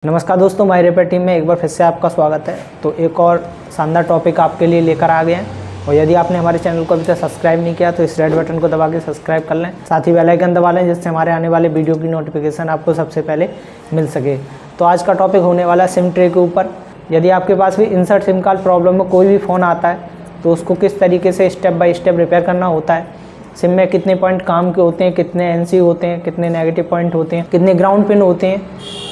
नमस्कार दोस्तों, माई repair team में एक बार फिर से आपका स्वागत है। तो एक और शानदार टॉपिक आपके लिए लेकर आ गए हैं। और यदि आपने हमारे चैनल को अभी तक सब्सक्राइब नहीं किया तो इस रेड बटन को दबा के सब्सक्राइब कर लें, साथ ही बेल आइकन दबा लें जिससे हमारे आने वाले वीडियो की नोटिफिकेशन आपको सबसे पहले मिल सके। तो आज का टॉपिक होने वाला है सिम ट्रे के ऊपर। यदि आपके पास भी इंसर्ट सिम कार्ड प्रॉब्लम में कोई भी फ़ोन आता है तो उसको किस तरीके से स्टेप बाय स्टेप रिपेयर करना होता है, सिम में कितने पॉइंट काम के होते हैं, कितने एनसी होते हैं, कितने नेगेटिव पॉइंट होते हैं, कितने ग्राउंड पिन होते हैं।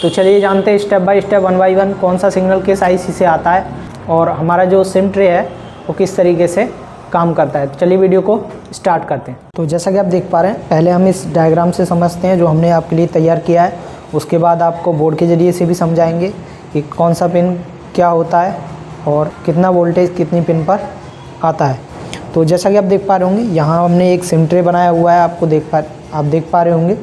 तो चलिए जानते हैं step by step, one by one, कौन सा सिग्नल किस आईसी से आता है और हमारा जो सिम ट्रे है वो किस तरीके से काम करता है। तो चलिए वीडियो को स्टार्ट करते हैं। तो जैसा कि आप देख पा रहे हैं, पहले हम इस डायग्राम से समझते हैं जो हमने आपके लिए तैयार किया है। उसके बाद आपको बोर्ड के ज़रिए से भी समझाएंगे कि कौन सा पिन क्या होता है और कितना वोल्टेज कितनी पिन पर आता है। तो जैसा कि आप देख पा रहे होंगे, यहाँ हमने एक सिम ट्रे बनाया हुआ है, आप देख पा रहे होंगे।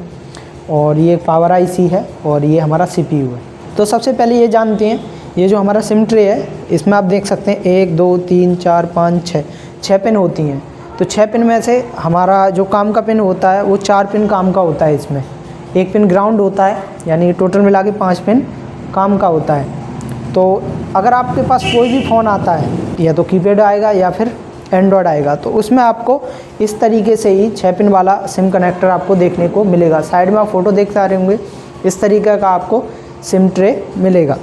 और ये पावर आईसी है और ये हमारा सीपीयू है। तो सबसे पहले ये जानते हैं, ये जो हमारा सिम ट्रे है इसमें आप देख सकते हैं 1 2 3 4 5 6 पिन होती हैं। तो 6 पिन में से हमारा जो काम का पिन होता है वो 4 पिन काम का होता है। इसमें एक पिन ग्राउंड होता है, यानी टोटल मिला के 5 पिन काम का होता है। तो अगर आपके पास कोई भी फ़ोन आता है, या तो कीपैड आएगा या फिर एंड्रॉयड आएगा, तो उसमें आपको इस तरीके से ही 6 पिन वाला सिम कनेक्टर आपको देखने को मिलेगा। साइड में आप फोटो देख पा रहे होंगे, इस तरीके का आपको सिम ट्रे मिलेगा।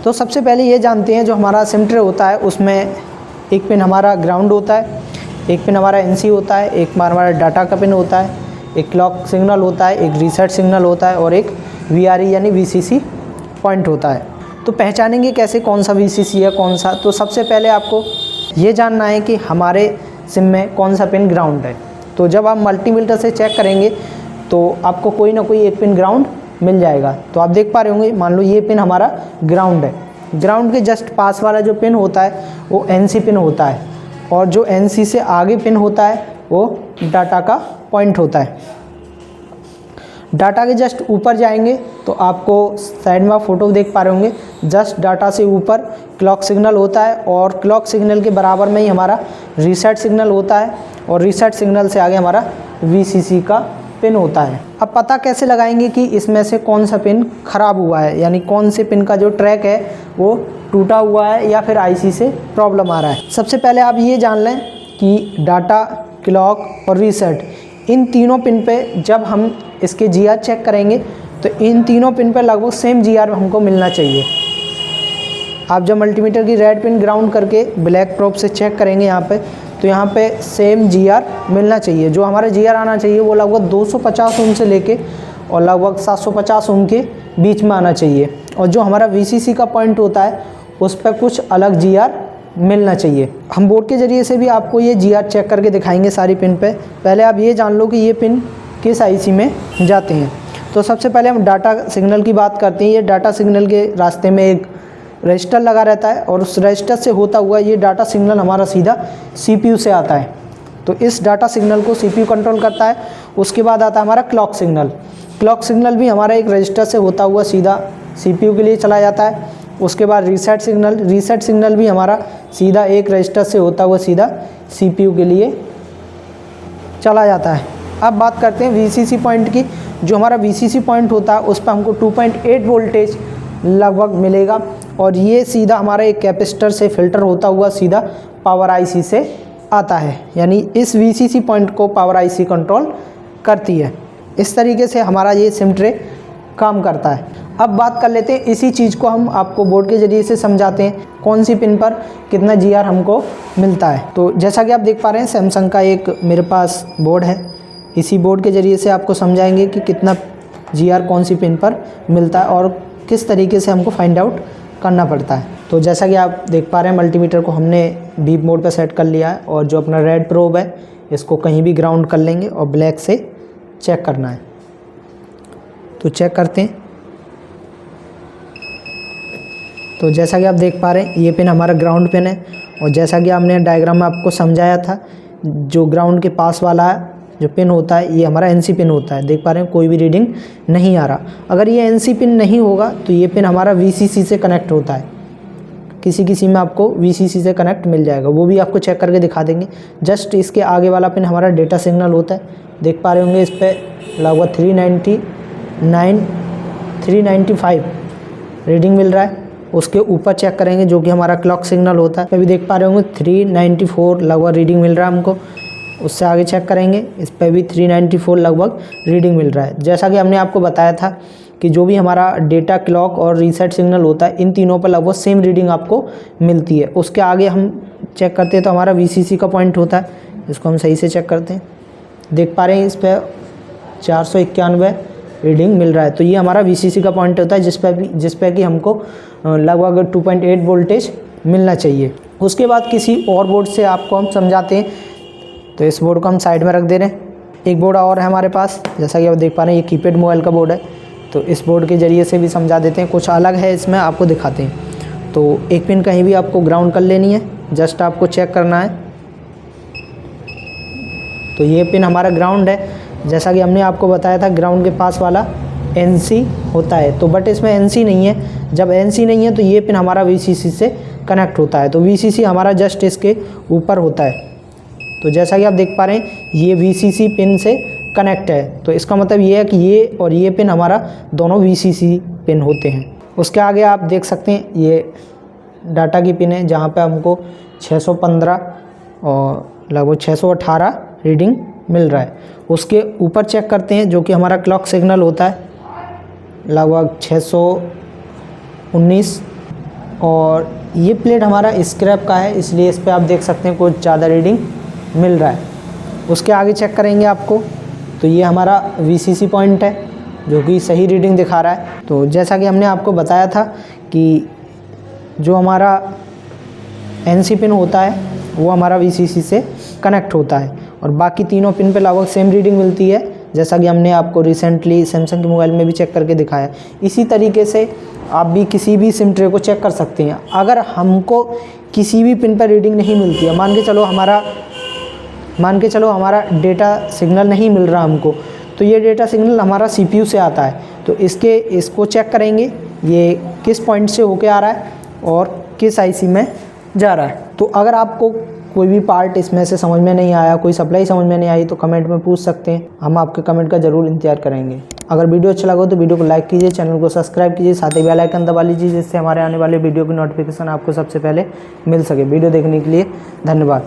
तो सबसे पहले ये जानते हैं, जो हमारा सिम ट्रे होता है उसमें एक पिन हमारा ग्राउंड होता है, एक पिन हमारा एनसी होता है, एक हमारा डाटा का पिन होता है, एक क्लॉक सिग्नल होता है, एक रीसेट सिग्नल होता है और एक वीआरई यानी वीसीसी पॉइंट होता है। तो पहचानेंगे कैसे कौन सा वीसीसी है कौन सा। तो सबसे पहले आपको ये जानना है कि हमारे सिम में कौन सा पिन ग्राउंड है। तो जब आप मल्टीमीटर से चेक करेंगे तो आपको कोई ना कोई एक पिन ग्राउंड मिल जाएगा। तो आप देख पा रहे होंगे, मान लो ये पिन हमारा ग्राउंड है। ग्राउंड के जस्ट पास वाला जो पिन होता है वो एनसी पिन होता है, और जो एनसी से आगे पिन होता है वो डाटा का पॉइंट होता है। डाटा के जस्ट ऊपर जाएंगे तो आपको साइड में आप फोटो देख पा रहे होंगे, जस्ट डाटा से ऊपर क्लॉक सिग्नल होता है और क्लॉक सिग्नल के बराबर में ही हमारा रीसेट सिग्नल होता है, और रीसेट सिग्नल से आगे हमारा वीसीसी का पिन होता है। अब पता कैसे लगाएंगे कि इसमें से कौन सा पिन ख़राब हुआ है, यानी कौन से पिन का जो ट्रैक है वो टूटा हुआ है या फिर आईसी से प्रॉब्लम आ रहा है। सबसे पहले आप ये जान लें कि डाटा, क्लॉक और रीसेट, इन तीनों पिन पे जब हम इसके जीआर चेक करेंगे तो इन तीनों पिन पे लगभग सेम जीआर हमको मिलना चाहिए। आप जब मल्टीमीटर की रेड पिन ग्राउंड करके ब्लैक प्रोब से चेक करेंगे यहाँ पे, तो यहाँ पे सेम जीआर मिलना चाहिए। जो हमारा जीआर आना चाहिए वो लगभग 250 ओम से लेके और लगभग 750 ओम के बीच में आना चाहिए। और जो हमारा वीसीसी का पॉइंट होता है उस पर कुछ अलग जीआर मिलना चाहिए। हम बोर्ड के ज़रिए से भी आपको ये जीआर चेक करके दिखाएंगे सारी पिन पे। पहले आप ये जान लो कि ये पिन किस आईसी में जाते हैं। तो सबसे पहले हम डाटा सिग्नल की बात करते हैं। ये डाटा सिग्नल के रास्ते में एक रजिस्टर लगा रहता है और उस रजिस्टर से होता हुआ ये डाटा सिग्नल हमारा सीधा सीपीयू से आता है। तो इस डाटा सिग्नल को सीपीयू कंट्रोल करता है। उसके बाद आता है हमारा क्लॉक सिग्नल। क्लॉक सिग्नल भी हमारा एक रजिस्टर से होता हुआ सीधा सीपीयू के लिए चला जाता है। उसके बाद रीसेट सिग्नल भी हमारा सीधा एक रजिस्टर से होता हुआ सीधा सीपीयू के लिए चला जाता है। अब बात करते हैं वीसीसी पॉइंट की। जो हमारा वीसीसी पॉइंट होता है उस पर हमको 2.8 वोल्टेज लगभग मिलेगा, और ये सीधा हमारा एक कैपेसिटर से फिल्टर होता हुआ सीधा पावर आईसी से आता है, यानी इस वीसीसी पॉइंट को पावर आईसी कंट्रोल करती है। इस तरीके से हमारा ये सिम ट्रे काम करता है। अब बात कर लेते हैं, इसी चीज़ को हम आपको बोर्ड के ज़रिए से समझाते हैं, कौन सी पिन पर कितना जीआर हमको मिलता है। तो जैसा कि आप देख पा रहे हैं, सैमसंग का एक मेरे पास बोर्ड है। इसी बोर्ड के ज़रिए से आपको समझाएंगे कि कितना जीआर कौन सी पिन पर मिलता है और किस तरीके से हमको फाइंड आउट करना पड़ता है। तो जैसा कि आप देख पा रहे हैं, मल्टीमीटर को हमने बीप मोड पर सेट कर लिया है, और जो अपना रेड प्रोब है इसको कहीं भी ग्राउंड कर लेंगे और ब्लैक से चेक करना है। तो चेक करते हैं। तो जैसा कि आप देख पा रहे हैं, ये पिन हमारा ग्राउंड पिन है, और जैसा कि हमने डायग्राम में आपको समझाया था, जो ग्राउंड के पास वाला जो पिन होता है ये हमारा एनसी पिन होता है। देख पा रहे हैं कोई भी रीडिंग नहीं आ रहा। अगर ये एनसी पिन नहीं होगा तो ये पिन हमारा वीसीसी से कनेक्ट होता है। किसी में आपको वीसीसी से कनेक्ट मिल जाएगा, वो भी आपको चेक करके दिखा देंगे। जस्ट इसके आगे वाला पिन हमारा डेटा सिग्नल होता है। देख पा रहे होंगे इस पर लगभग 399 395 रीडिंग मिल रहा है। उसके ऊपर चेक करेंगे जो कि हमारा क्लॉक सिग्नल होता है, अभी देख पा रहे होंगे 394 लगभग रीडिंग मिल रहा है हमको। उससे आगे चेक करेंगे, इस पर भी 394 लगभग रीडिंग मिल रहा है। जैसा कि हमने आपको बताया था कि जो भी हमारा डेटा, क्लॉक और रीसेट सिग्नल होता है, इन तीनों पर लगभग सेम रीडिंग आपको मिलती है। उसके आगे हम चेक करते हैं तो हमारा VCC का पॉइंट होता है, इसको हम सही से चेक करते हैं, देख पा रहे हैं इस पर 491 रीडिंग मिल रहा है। तो ये हमारा VCC का पॉइंट होता है जिस पे कि हमको लगभग 2.8 वोल्टेज मिलना चाहिए। उसके बाद किसी और बोर्ड से आपको हम समझाते हैं, तो इस बोर्ड को हम साइड में रख दे रहे हैं। एक बोर्ड और है हमारे पास, जैसा कि आप देख पा रहे हैं, ये कीपैड मोबाइल का बोर्ड है, तो इस बोर्ड के ज़रिए से भी समझा देते हैं। कुछ अलग है इसमें, आपको दिखाते हैं। तो एक पिन कहीं भी आपको ग्राउंड कर लेनी है, जस्ट आपको चेक करना है। तो ये पिन हमारा ग्राउंड है, जैसा कि हमने आपको बताया था ग्राउंड के पास वाला NC होता है, तो बट इसमें NC नहीं है। जब NC नहीं है तो ये पिन हमारा VCC से कनेक्ट होता है, तो VCC हमारा जस्ट इसके ऊपर होता है। तो जैसा कि आप देख पा रहे हैं ये VCC पिन से कनेक्ट है, तो इसका मतलब ये है कि ये और ये पिन हमारा दोनों VCC पिन होते हैं। उसके आगे आप देख सकते हैं ये डाटा की पिन है, जहाँ पे हमको 615 और लगभग 618 रीडिंग मिल रहा है। उसके ऊपर चेक करते हैं जो कि हमारा क्लॉक सिग्नल होता है, लगभग 619, और ये प्लेट हमारा स्क्रैप का है, इसलिए इस पर आप देख सकते हैं कुछ ज़्यादा रीडिंग मिल रहा है। उसके आगे चेक करेंगे आपको, तो ये हमारा VCC पॉइंट है जो कि सही रीडिंग दिखा रहा है। तो जैसा कि हमने आपको बताया था कि जो हमारा NC पिन होता है वो हमारा VCC से कनेक्ट होता है, और बाकी तीनों पिन पे लगभग सेम रीडिंग मिलती है, जैसा कि हमने आपको रिसेंटली सैमसंग के मोबाइल में भी चेक करके दिखाया। इसी तरीके से आप भी किसी भी सिम ट्रे को चेक कर सकते हैं। अगर हमको किसी भी पिन पर रीडिंग नहीं मिलती है, मान के चलो हमारा डेटा सिग्नल नहीं मिल रहा हमको, तो ये डेटा सिग्नल हमारा CPU से आता है, तो इसको चेक करेंगे ये किस पॉइंट से होके आ रहा है और किस IC में जा रहा है। तो अगर आपको कोई भी पार्ट इसमें से समझ में नहीं आया, कोई सप्लाई समझ में नहीं आई, तो कमेंट में पूछ सकते हैं, हम आपके कमेंट का ज़रूर इंतजार करेंगे। अगर वीडियो अच्छा लगा हो तो वीडियो को लाइक कीजिए, चैनल को सब्सक्राइब कीजिए, साथ ही बेल आइकन दबा लीजिए, जिससे हमारे आने वाले वीडियो की नोटिफिकेशन आपको सबसे पहले मिल सके। वीडियो देखने के लिए धन्यवाद।